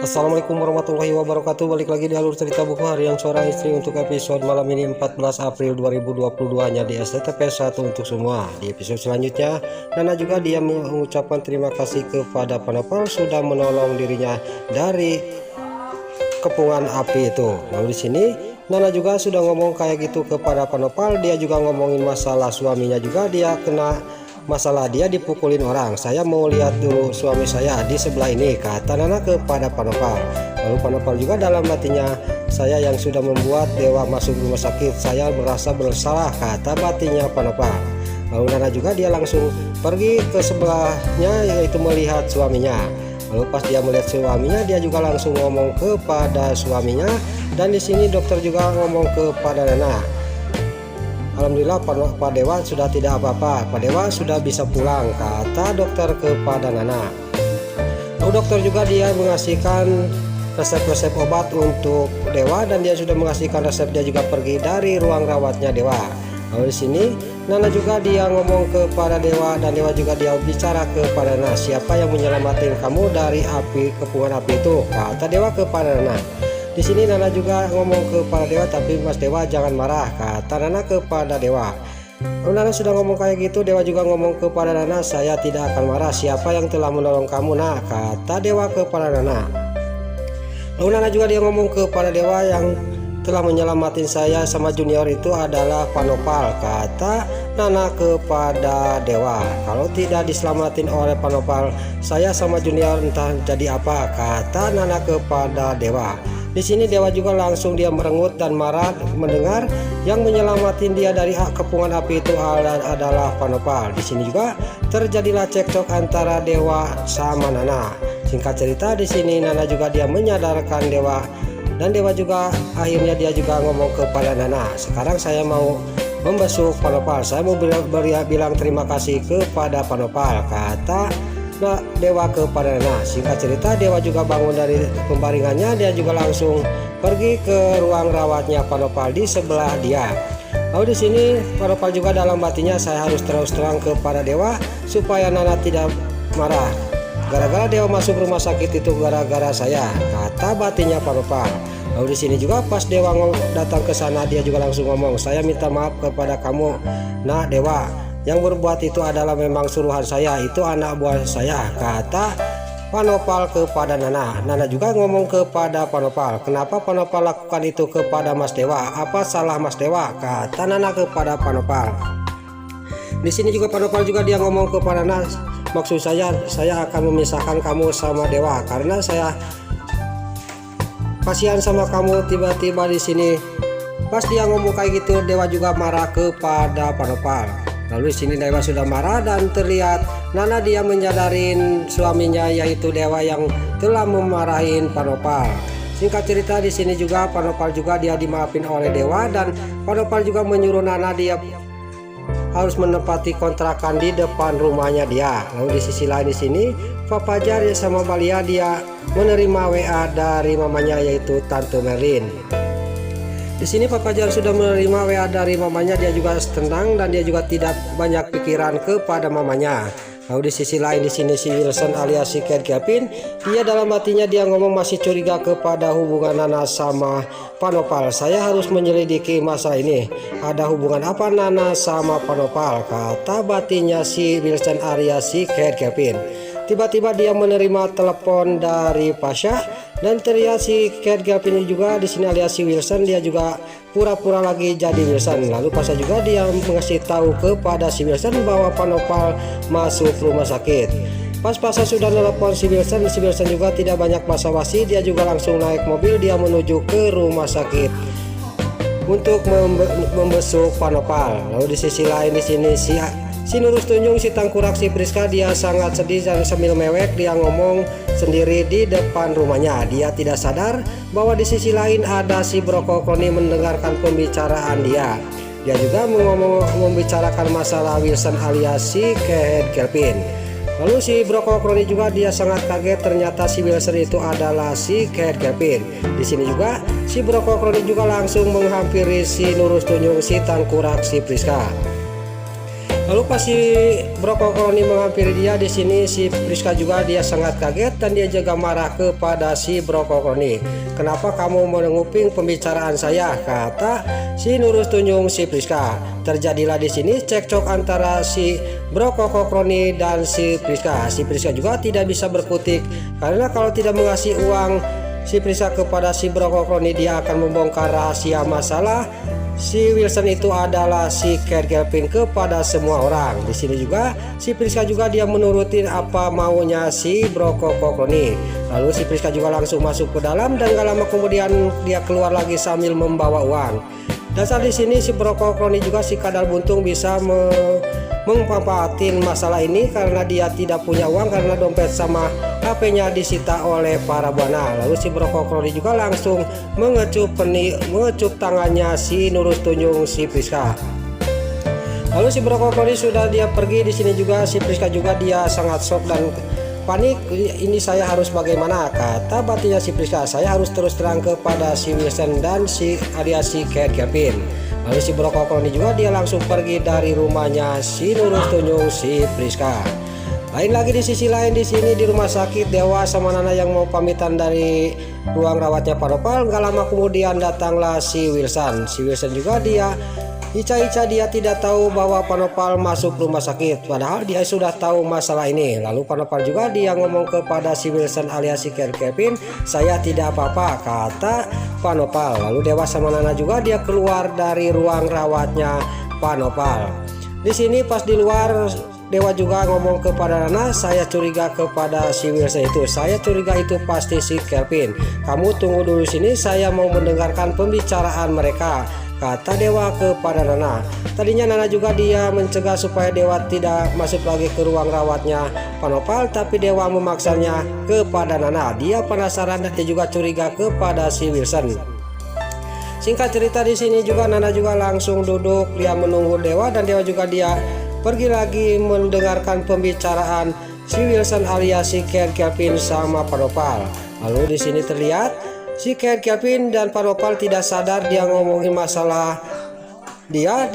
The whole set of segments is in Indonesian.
Assalamualaikum warahmatullahi wabarakatuh. Balik lagi di alur cerita buku harian seorang istri untuk episode malam ini 14 April 2022 nya di STTP 1 untuk semua. Di episode selanjutnya, Nana juga dia mengucapkan terima kasih kepada Panopal sudah menolong dirinya dari kepungan api itu. Lalu di sini Nana juga sudah ngomong kayak gitu kepada Panopal. Dia juga ngomongin masalah suaminya juga, dia kena masalah dia dipukulin orang. Saya mau lihat dulu suami saya di sebelah ini, kata Nana kepada Panopal. Lalu Panopal juga dalam hatinya, saya yang sudah membuat Dewa masuk rumah sakit, saya merasa bersalah, kata batinnya Panopal. Lalu Nana juga dia langsung pergi ke sebelahnya, yaitu melihat suaminya. Lalu pas dia melihat suaminya, dia juga langsung ngomong kepada suaminya. Dan di sini dokter juga ngomong kepada Nana, alhamdulillah Pak Dewa sudah tidak apa-apa, Pak Dewa sudah bisa pulang, kata dokter kepada Nana. Lalu dokter juga dia mengasihkan resep-resep obat untuk Dewa dan dia sudah mengasihkan resep, dia juga pergi dari ruang rawatnya Dewa. Lalu di sini Nana juga dia ngomong kepada Dewa dan Dewa juga dia bicara kepada Nana, siapa yang menyelamatin kamu dari kepungan api itu, kata Dewa kepada Nana. Di sini Nana juga ngomong kepada Dewa, tapi Mas Dewa jangan marah, kata Nana kepada Dewa. Lalu Nana sudah ngomong kayak gitu, Dewa juga ngomong kepada Nana, saya tidak akan marah, siapa yang telah menolong kamu nak, kata Dewa kepada Nana. Lalu Nana juga dia ngomong kepada Dewa, yang telah menyelamatin saya sama Junior itu adalah Panopal, kata Nana kepada Dewa. Kalau tidak diselamatin oleh Panopal, saya sama Junior entah jadi apa, kata Nana kepada Dewa. Di sini Dewa juga langsung dia merengut dan marah mendengar yang menyelamatin dia dari kepungan api itu adalah Panopal. Di sini juga terjadilah cekcok antara Dewa sama Nana. Singkat cerita di sini Nana juga dia menyadarkan Dewa dan Dewa juga akhirnya dia juga ngomong kepada Nana, sekarang saya mau membesuk Panopal, saya mau bilang terima kasih kepada Panopal, kata Dewa kepada Nana. Singkat cerita Dewa juga bangun dari pembaringannya, dia juga langsung pergi ke ruang rawatnya Panopal di sebelah dia. Lalu di sini Panopal juga dalam hatinya, saya harus terus terang kepada Dewa supaya Nana tidak marah. Gara-gara Dewa masuk rumah sakit itu gara-gara saya, kata batinnya Panopal. Lalu di sini juga pas Dewa datang ke sana, dia juga langsung ngomong, saya minta maaf kepada kamu, nah Dewa. Yang berbuat itu adalah memang suruhan saya, itu anak buah saya, kata Panopal kepada Nana. Nana juga ngomong kepada Panopal, kenapa Panopal lakukan itu kepada Mas Dewa? Apa salah Mas Dewa? Kata Nana kepada Panopal. Di sini juga Panopal juga dia ngomong kepada Nana, maksud saya akan memisahkan kamu sama Dewa karena saya kasihan sama kamu. Tiba-tiba di sini pas dia ngomong kayak gitu, Dewa juga marah kepada Panopal. Lalu di sini Dewa sudah marah dan terlihat Nana dia menyadarin suaminya yaitu Dewa yang telah memarahin Panopal. Singkat cerita di sini juga Panopal juga dia dimaafin oleh Dewa dan Panopal juga menyuruh Nana dia harus menempati kontrakan di depan rumahnya dia. Lalu di sisi lain di sini Pak Fajar sama Balia dia menerima WA dari mamanya yaitu Tante Merlin. Di sini Pak Fajar sudah menerima WA dari mamanya, dia juga tenang dan dia juga tidak banyak pikiran kepada mamanya. Lalu di sisi lain di sini si Wilson alias si Kevin, dia dalam hatinya dia ngomong masih curiga kepada hubungan Nana sama Panopal. Saya harus menyelidiki masalah ini. Ada hubungan apa Nana sama Panopal? Kata batinnya si Wilson alias si Kevin. Tiba-tiba dia menerima telepon dari Pasha dan terlihat si Gavin juga di sini alias si Wilson dia juga pura-pura lagi jadi Wilson. Lalu Pasha juga dia mengasih tahu kepada si Wilson bahwa Panopal masuk rumah sakit. Pas Pasha sudah telepon si Wilson juga tidak banyak basa-basi, dia juga langsung naik mobil, dia menuju ke rumah sakit untuk membesuk Panopal. Lalu di sisi lain di sini si Nurus Tunjung, si Tangkurak, si Priska dia sangat sedih dan sambil mewek dia ngomong sendiri di depan rumahnya. Dia tidak sadar bahwa di sisi lain ada si Brokokoni mendengarkan pembicaraan dia. Dia juga membicarakan masalah Wilson alias si Kelvin. Lalu si Brokokoni juga dia sangat kaget, ternyata si Wilson itu adalah si Kelvin. Di sini juga si Brokokoni juga langsung menghampiri si Nurus Tunjung, si Tangkurak, si Priska. Lalu pas si Brokokroni menghampiri dia, di sini si Priska juga dia sangat kaget dan dia juga marah kepada si Brokokroni. Kenapa kamu menguping pembicaraan saya? Kata si Nurus Tunjung si Priska. Terjadilah di sini cekcok antara si Brokokroni dan si Priska. Si Priska juga tidak bisa berkutik karena kalau tidak mengasih uang si Priska kepada si Brokokroni, dia akan membongkar rahasia masalah si Wilson itu adalah si Cat Kevin kepada semua orang. Di sini juga si Priska juga dia menurutin apa maunya si Brokokroni. Lalu si Priska juga langsung masuk ke dalam dan gak lama kemudian dia keluar lagi sambil membawa uang. Dan saat di sini si Brokokroni juga si Kadal Buntung bisa memanfaatin masalah ini karena dia tidak punya uang karena dompet sama HP-nya disita oleh para buana. Lalu si Brokokroni juga langsung mengecup tangannya si Nurus Tunjung si Priska. Lalu si Brokokroni sudah dia pergi. Di sini juga si Priska juga dia sangat shock dan panik. Ini saya harus bagaimana? Kata batinnya si Priska, saya harus terus terang kepada si Wilson dan si alias si Cat Kevin. Lalu si Brokokroni juga dia langsung pergi dari rumahnya si Nurus Tunjung si Priska. Lain lagi di sisi lain, di sini di rumah sakit Dewa sama Nana yang mau pamitan dari ruang rawatnya Pak Nopal. Gak lama kemudian datanglah si Wilson. Si Wilson juga dia Ica dia tidak tahu bahwa Pak Nopal masuk rumah sakit, padahal dia sudah tahu masalah ini. Lalu Pak Nopal juga dia ngomong kepada si Wilson alias si Kevin, saya tidak apa-apa, kata Pak Nopal. Lalu Dewa sama Nana juga dia keluar dari ruang rawatnya Pak Nopal. Di sini pas di luar, Dewa juga ngomong kepada Nana, saya curiga kepada si Wilson itu. Saya curiga itu pasti si Kevin. Kamu tunggu dulu sini, saya mau mendengarkan pembicaraan mereka, kata Dewa kepada Nana. Tadinya Nana juga dia mencegah supaya Dewa tidak masuk lagi ke ruang rawatnya Pak Nopal, tapi Dewa memaksanya kepada Nana. Dia penasaran dan dia juga curiga kepada si Wilson. Singkat cerita di sini juga Nana juga langsung duduk dia menunggu Dewa dan Dewa juga dia pergi lagi mendengarkan pembicaraan si Wilson alias si Cat Kevin sama Pak Nopal. Lalu di sini terlihat si Cat Kevin dan Pak Nopal tidak sadar dia ngomongin masalah dia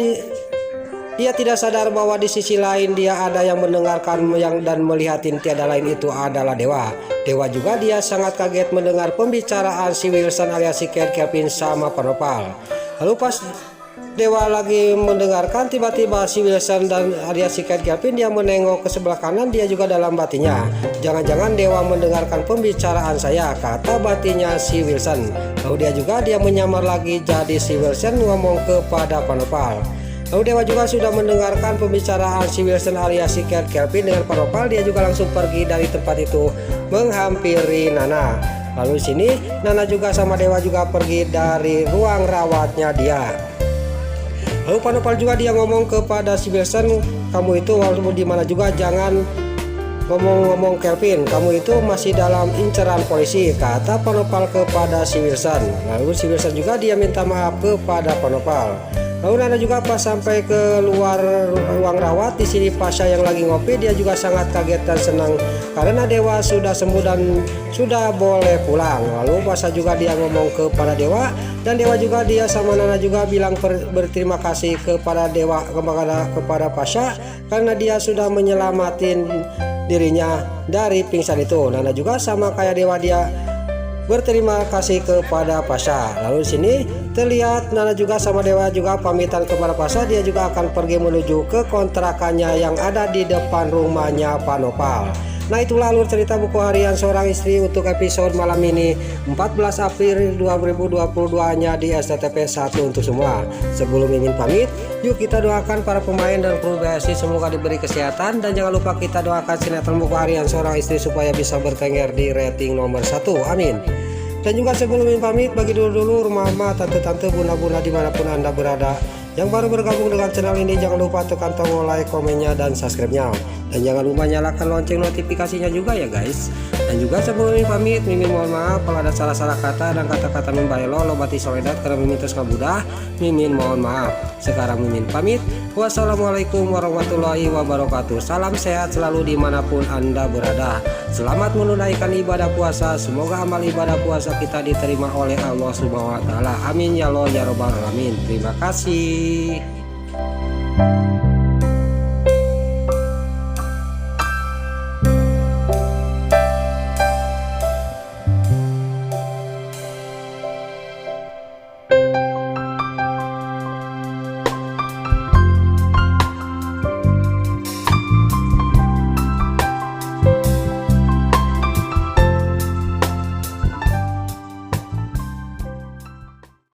tidak sadar bahwa di sisi lain dia ada yang mendengarkan dan melihatin, tiada lain itu adalah Dewa. Dewa juga dia sangat kaget mendengar pembicaraan si Wilson alias si Cat Kevin sama Pak Nopal. Lalu pas Dewa lagi mendengarkan, tiba-tiba si Wilson dan alias si Cat Kevin dia menengok ke sebelah kanan. Dia juga dalam batinnya, jangan-jangan Dewa mendengarkan pembicaraan saya, kata batinnya si Wilson. Lalu dia juga dia menyamar lagi jadi si Wilson ngomong kepada Pak Nopal. Lalu Dewa juga sudah mendengarkan pembicaraan si Wilson alias si Cat Kevin dengan Pak Nopal. Dia juga langsung pergi dari tempat itu menghampiri Nana. Lalu di sini Nana juga sama Dewa juga pergi dari ruang rawatnya dia. Lalu Pak Nopal juga dia ngomong kepada si Wilson, kamu itu walaupun di mana juga jangan ngomong-ngomong Kevin, kamu itu masih dalam inceran polisi, kata Pak Nopal kepada si Wilson. Lalu si Wilson juga dia minta maaf kepada Pak Nopal. Lalu Nana juga pas sampai ke luar ruang rawat, di sini Pasha yang lagi ngopi dia juga sangat kaget dan senang karena Dewa sudah sembuh dan sudah boleh pulang. Lalu Pasha juga dia ngomong kepada Dewa dan Dewa juga dia sama Nana juga bilang berterima kasih kepada Dewa kepada Pasha karena dia sudah menyelamatin dirinya dari pingsan itu. Nana juga sama kayak Dewa dia berterima kasih kepada Pasha. Lalu di sini terlihat Nana juga sama Dewa juga pamitan kepada Pasha. Dia juga akan pergi menuju ke kontrakannya yang ada di depan rumahnya Pak Nopal. Nah, itulah alur cerita buku harian seorang istri untuk episode malam ini 14 April 2022 hanya di STTP 1 untuk semua. Sebelum Mimin pamit, yuk kita doakan para pemain dan kru BSI semoga diberi kesehatan, dan jangan lupa kita doakan sinetron buku harian seorang istri supaya bisa bertengger di rating nomor 1. Amin. Dan juga sebelum Mimin pamit, bagi dulu mama, tante-tante, bunda-bunda dimanapun Anda berada yang baru bergabung dengan channel ini, jangan lupa tekan tombol like, komennya, dan subscribe-nya. Dan jangan lupa nyalakan lonceng notifikasinya juga ya guys. Dan juga sebelum Mimin pamit, Mimin mohon maaf kalau ada salah-salah kata dan kata-kata membaelo lobati soledat karena Mimin terus ngabudah. Mimin mohon maaf. Sekarang Mimin pamit. Wassalamualaikum warahmatullahi wabarakatuh. Salam sehat selalu dimanapun Anda berada. Selamat menunaikan ibadah puasa. Semoga amal ibadah puasa kita diterima oleh Allah Subhanahu wa taala. Amin ya Allah ya rabbal alamin. Terima kasih.